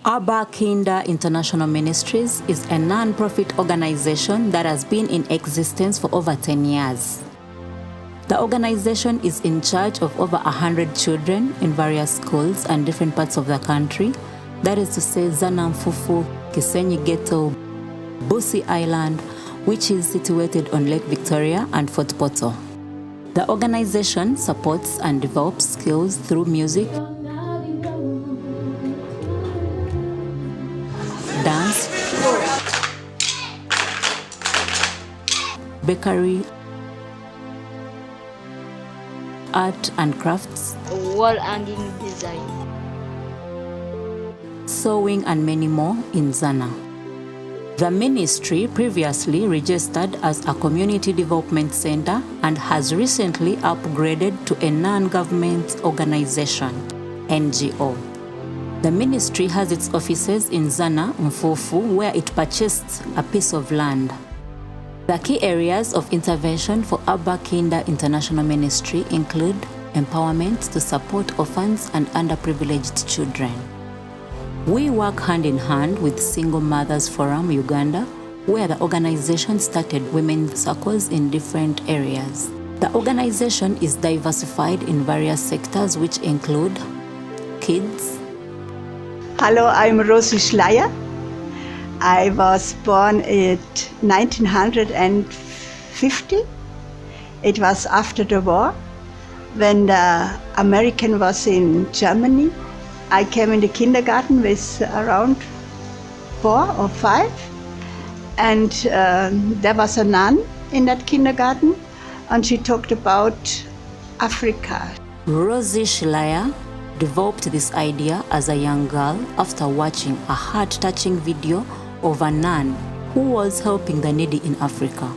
Abba International Ministries is a non-profit organization that has been in existence for over 10 years. The organization is in charge of over 100 children in various schools and different parts of the country. That is to say, Zana Mfufu, Kisenyi Ghetto, Busi Island, which is situated on Lake Victoria, and Fort Portal. The organization supports and develops skills through music, dance, bakery, art and crafts, wall hanging design, sewing, and many more in Zana. The ministry previously registered as a community development center and has recently upgraded to a non-government organization, NGO. The ministry has its offices in Zana Mfufu, where it purchased a piece of land. The key areas of intervention for Abba International Ministry include empowerment to support orphans and underprivileged children. We work hand in hand with Single Mothers Forum Uganda, where the organization started women's circles in different areas. The organization is diversified in various sectors, which include kids. Hello, I'm Rosie Schleier. I was born in 1950. It was after the war, when the American was in Germany. I came in the kindergarten with around 4 or 5, and there was a nun in that kindergarten, and she talked about Africa. Rosie Schleier developed this idea as a young girl after watching a heart-touching video of a nun who was helping the needy in Africa.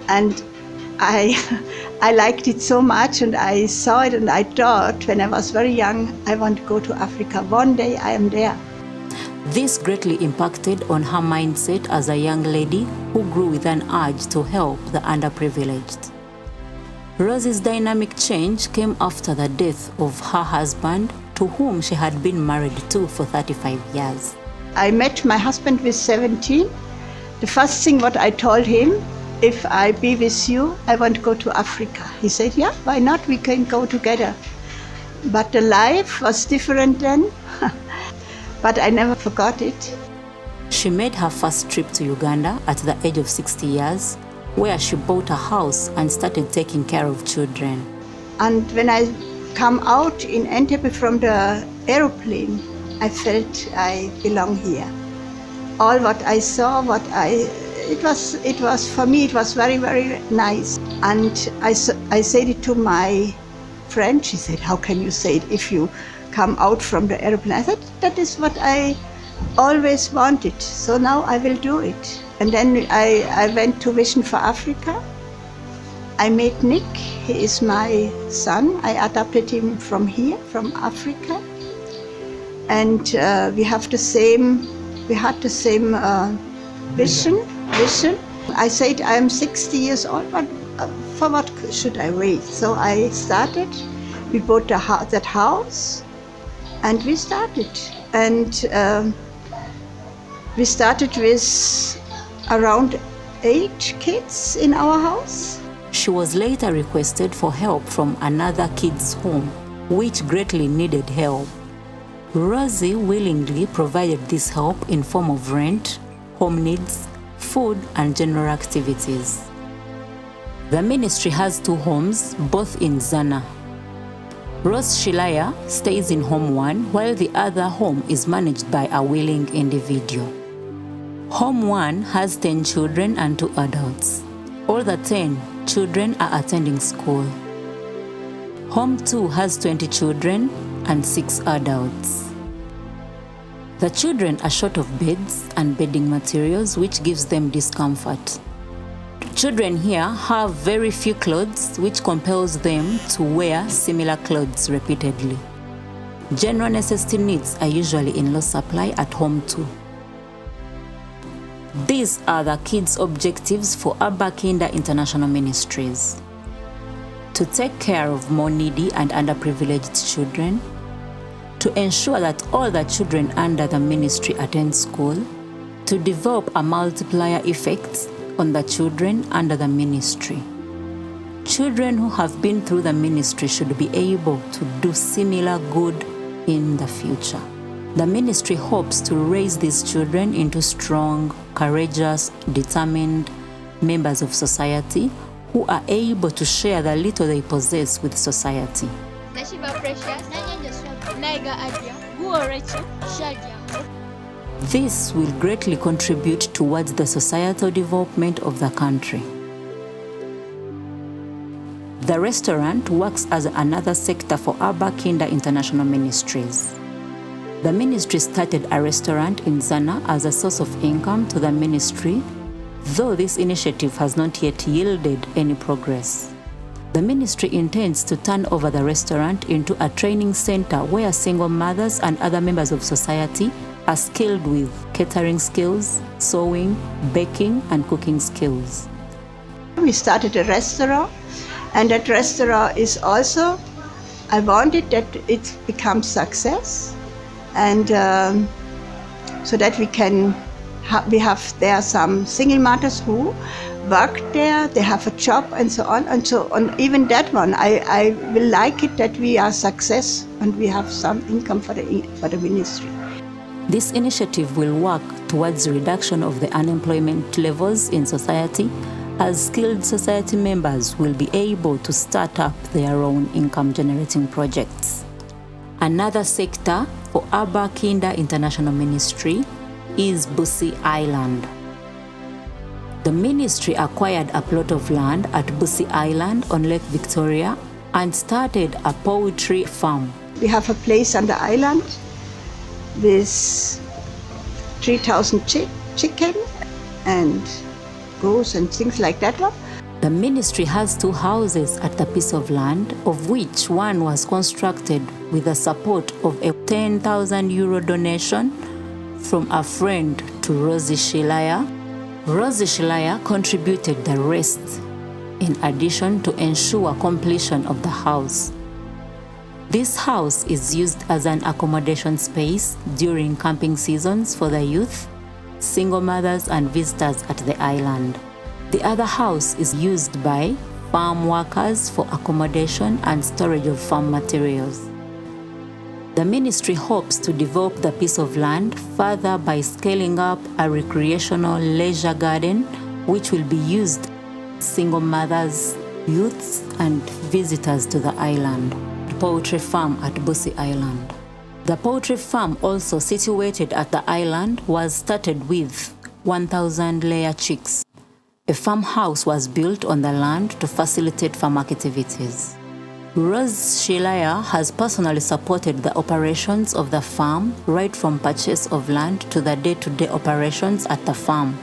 And I liked it so much, and I saw it, and I thought when I was very young, I want to go to Africa. One day I am there. This greatly impacted on her mindset as a young lady who grew with an urge to help the underprivileged. Rosie's dynamic change came after the death of her husband, to whom she had been married to for 35 years. I met my husband with 17. The first thing what I told him, if I be with you, I want to go to Africa. He said, yeah, why not? We can go together. But the life was different then, but I never forgot it. She made her first trip to Uganda at the age of 60 years, where she bought a house and started taking care of children. And when I come out in Entebbe from the aeroplane, I felt I belong here. All what I saw, it was for me, it was very, very nice. And I said it to my friend. She said, how can you say it if you come out from the airplane? I said, that is what I always wanted, so now I will do it. And then I went to Vision for Africa. I met Nick, he is my son. I adopted him from here, from Africa. And we had the same vision. I said I am 60 years old, but for what should I wait? So I started. We bought that house, and we started. And we started with around 8 kids in our house. She was later requested for help from another kids' home, which greatly needed help. Rosie willingly provided this help in form of rent, home needs, food, and general activities. The ministry has 2 homes, both in Zana. Rose Schleier stays in Home 1, while the other home is managed by a willing individual. Home 1 has 10 children and 2 adults. All the 10 children are attending school. Home 2 has 20 children and 6 adults. The children are short of beds and bedding materials, which gives them discomfort. Children here have very few clothes, which compels them to wear similar clothes repeatedly. General necessity needs are usually in low supply at Home 2. These are the kids' objectives for Abba International Ministries: to take care of more needy and underprivileged children, to ensure that all the children under the ministry attend school, to develop a multiplier effect on the children under the ministry. Children who have been through the ministry should be able to do similar good in the future. The ministry hopes to raise these children into strong, courageous, determined members of society who are able to share the little they possess with society. This will greatly contribute towards the societal development of the country. The restaurant works as another sector for Abba Kinder International Ministries. The ministry started a restaurant in Zana as a source of income to the ministry, though this initiative has not yet yielded any progress. The ministry intends to turn over the restaurant into a training center where single mothers and other members of society are skilled with catering skills, sewing, baking, and cooking skills. We started a restaurant, and that restaurant is also, I wanted that it becomes success, and so that we have there some single mothers who work there, they have a job and so on. And so on, even that one, I will like it that we are success and we have some income for the ministry. This initiative will work towards reduction of the unemployment levels in society, as skilled society members will be able to start up their own income-generating projects. Another sector for Abba Kinder International Ministry is Busi Island. The ministry acquired a plot of land at Busi Island on Lake Victoria and started a poultry farm. We have a place on the island with 3,000 chicken and goats and things like that one. The ministry has 2 houses at the piece of land, of which one was constructed with the support of a €10,000 donation from a friend to Rosie Shilaya. Rosie Shilaya contributed the rest, in addition to ensure completion of the house. This house is used as an accommodation space during camping seasons for the youth, single mothers and visitors at the island. The other house is used by farm workers for accommodation and storage of farm materials. The ministry hopes to develop the piece of land further by scaling up a recreational leisure garden which will be used by single mothers, youths and visitors to the island. The poultry farm at Busi Island. The poultry farm, also situated at the island, was started with 1,000 layer chicks. A farmhouse was built on the land to facilitate farm activities. Rose Shilaya has personally supported the operations of the farm right from purchase of land to the day-to-day operations at the farm.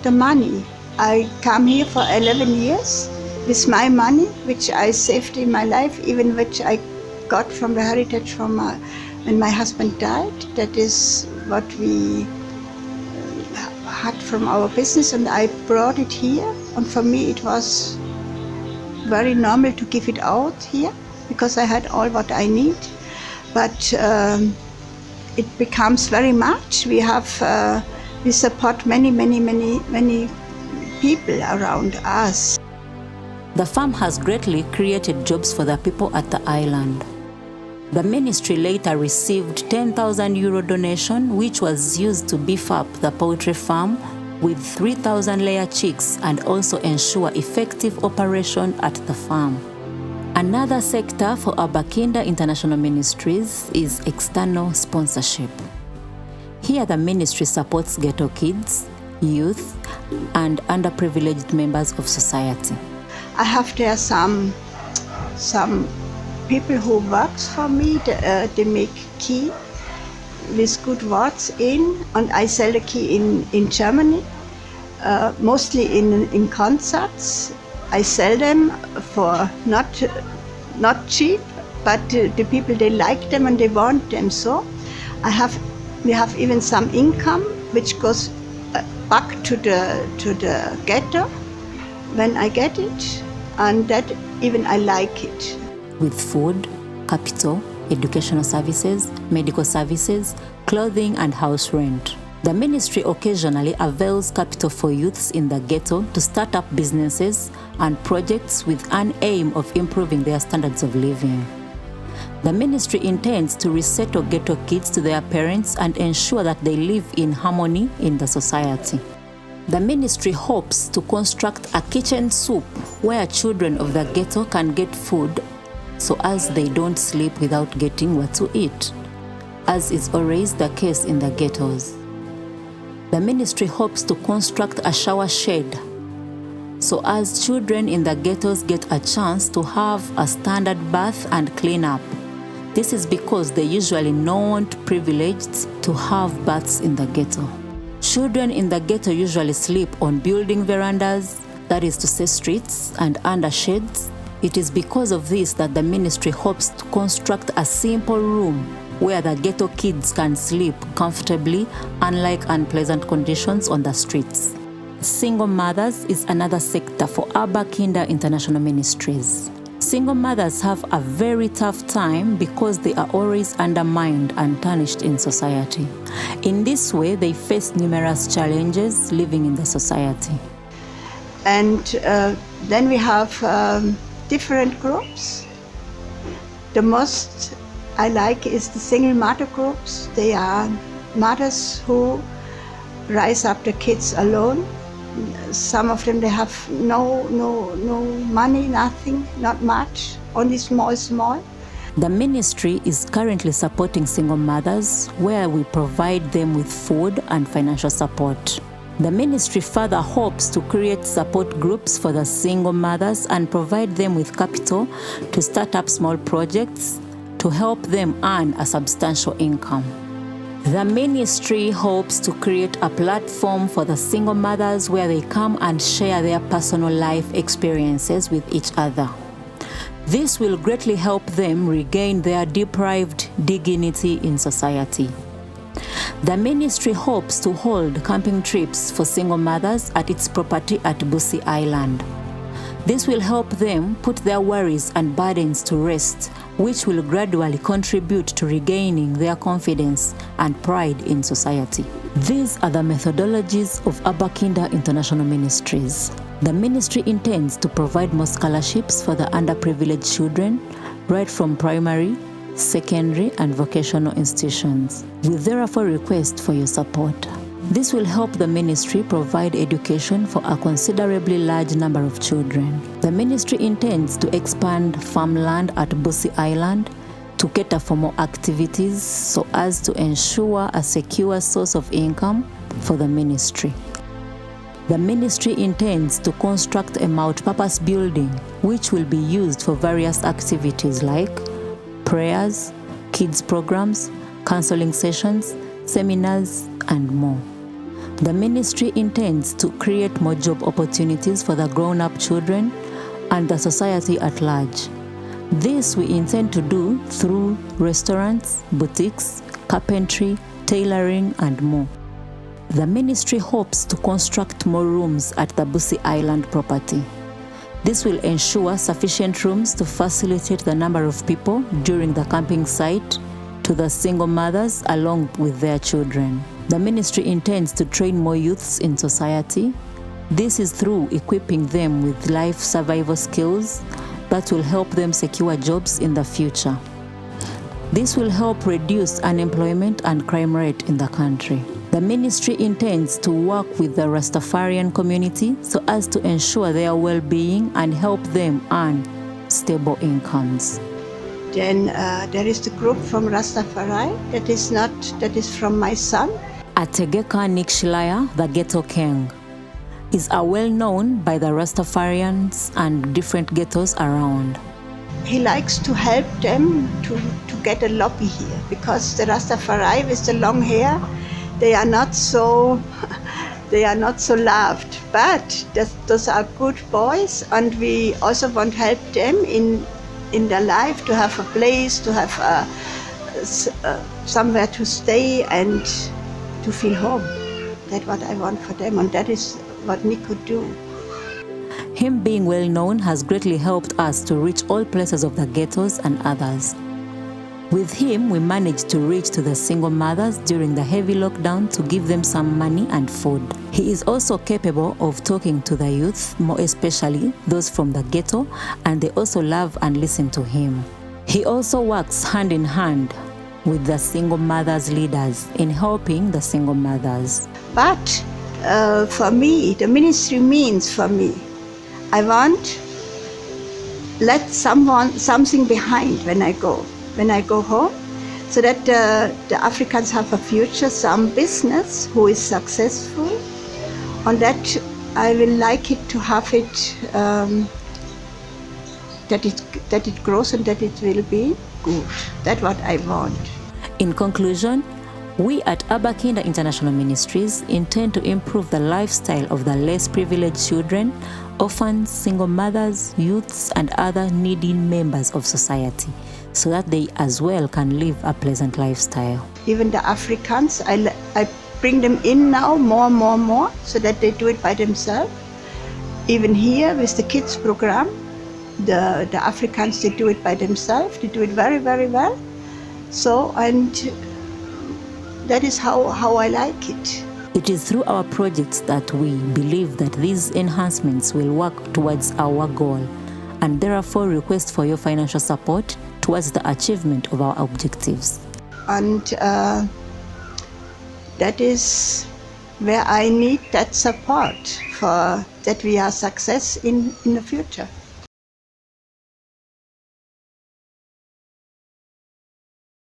The money, I come here for 11 years with my money, which I saved in my life, even which I got from the heritage from when my husband died. That is what we had from our business, and I brought it here. And for me it was very normal to give it out here because I had all what I need. But it becomes very much. We have we support many people around us. The farm has greatly created jobs for the people at the island. The ministry later received €10,000 donation, which was used to beef up the poultry farm with 3,000 layer chicks and also ensure effective operation at the farm. Another sector for Abba Kinder International Ministries is external sponsorship. Here the ministry supports ghetto kids, youth, and underprivileged members of society. I have there some people who works for me. They make key with good words in, and I sell the key in Germany, mostly in concerts. I sell them for not cheap, but the people, they like them and they want them. So we have even some income which goes back to the ghetto when I get it, and that even I like it. With food, capital, educational services, medical services, clothing, and house rent. The ministry occasionally avails capital for youths in the ghetto to start up businesses and projects with an aim of improving their standards of living. The ministry intends to resettle ghetto kids to their parents and ensure that they live in harmony in the society. The ministry hopes to construct a kitchen soup where children of the ghetto can get food so as they don't sleep without getting what to eat, as is always the case in the ghettos. The ministry hopes to construct a shower shed so as children in the ghettos get a chance to have a standard bath and clean up. This is because they usually not privileged to have baths in the ghetto. Children in the ghetto usually sleep on building verandas, that is to say streets, and under sheds. It is because of this that the ministry hopes to construct a simple room where the ghetto kids can sleep comfortably, unlike unpleasant conditions on the streets. Single mothers is another sector for Abba International Ministries. Single mothers have a very tough time because they are always undermined and tarnished in society. In this way, they face numerous challenges living in the society. And then we have different groups. The most I like is the single mother groups. They are mothers who raise up the kids alone. Some of them, they have no money, nothing, not much, only small. The ministry is currently supporting single mothers where we provide them with food and financial support. The ministry further hopes to create support groups for the single mothers and provide them with capital to start up small projects to help them earn a substantial income. The ministry hopes to create a platform for the single mothers where they come and share their personal life experiences with each other. This will greatly help them regain their deprived dignity in society. The ministry hopes to hold camping trips for single mothers at its property at Busi Island. This will help them put their worries and burdens to rest, which will gradually contribute to regaining their confidence and pride in society. These are the methodologies of Abba International Ministries. The ministry intends to provide more scholarships for the underprivileged children, right from primary, secondary, and vocational institutions. We therefore request for your support. This will help the ministry provide education for a considerably large number of children. The ministry intends to expand farmland at Busi Island to cater for more activities so as to ensure a secure source of income for the ministry. The ministry intends to construct a multi-purpose building which will be used for various activities like prayers, kids programs, counseling sessions, seminars, and more. The ministry intends to create more job opportunities for the grown-up children and the society at large. This we intend to do through restaurants, boutiques, carpentry, tailoring, and more. The ministry hopes to construct more rooms at the Busi Island property. This will ensure sufficient rooms to facilitate the number of people during the camping site to the single mothers along with their children. The ministry intends to train more youths in society. This is through equipping them with life survival skills that will help them secure jobs in the future. This will help reduce unemployment and crime rate in the country. The ministry intends to work with the Rastafarian community so as to ensure their well-being and help them earn stable incomes. Then there is the group from Rastafari that is from my son. Ategeka Nikshilaya, the Ghetto King, is well known by the Rastafarians and different ghettos around. He likes to help them to get a lobby here because the Rastafari with the long hair, they are not so loved. But those are good boys, and we also want to help them in their life to have a place, to have somewhere to stay and to feel home. That's what I want for them, and that is what Nick could do. Him being well known has greatly helped us to reach all places of the ghettos and others. With him, we managed to reach to the single mothers during the heavy lockdown to give them some money and food. He is also capable of talking to the youth, more especially those from the ghetto, and they also love and listen to him. He also works hand in hand with the single mothers leaders in helping the single mothers. But for me, the ministry means for me, I want let something behind when I go home, so that the Africans have a future, some business who is successful, and that I will like it to have it, that it grows and that it will be good. That's what I want. In conclusion, we at Abba International Ministries intend to improve the lifestyle of the less privileged children, orphans, single mothers, youths, and other needy members of society, so that they as well can live a pleasant lifestyle. Even the Africans, I bring them in now more, so that they do it by themselves. Even here with the kids program, the Africans, they do it by themselves. They do it very, very well. So, and that is how I like it. It is through our projects that we believe that these enhancements will work towards our goal, and therefore request for your financial support towards the achievement of our objectives. And that is where I need that support for that we are success in the future.